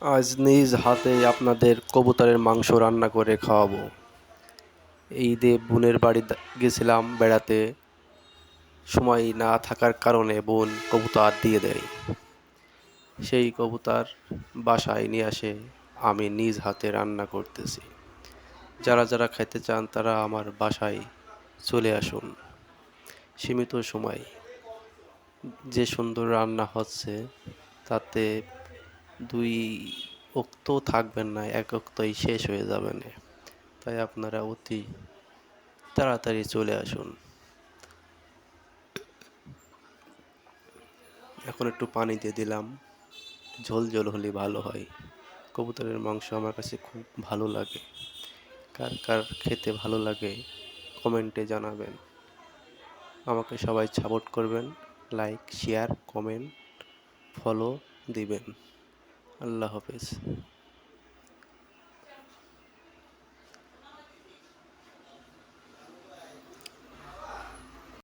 আজ নিজ হাতে আপনাদের কবুতরের মাংস রান্না করে খাওয়াবো। এই ঈদে বোনের বাড়ি গেছিলাম বেড়াতে। সময় না থাকার কারণে বোন কবুতর দিয়ে দেয়। সেই কবুতর বাসায় নিয়ে আসে আমি নিজ হাতে রান্না করতেছি। যারা যারা খেতে চান তারা আমার বাসায় চলে আসুন। সীমিত সময় যে সুন্দর রান্না হচ্ছে, তাতে দুই উক্ত থাকবেন না, এক উক্তই শেষ হয়ে যাবে না। তাই আপনারা অতি তাড়াতাড়ি চলে আসুন। এখন একটু পানি দিয়ে দিলাম, ঝোল ঝোল হলে ভালো হয়। কবুতরের মাংস আমার কাছে খুব ভালো লাগে। কার কার খেতে ভালো লাগে কমেন্টে জানাবেন। আমাকে সবাই সাপোর্ট করবেন, লাইক শেয়ার কমেন্ট ফলো দিবেন। আল্লাহ হাফেজ।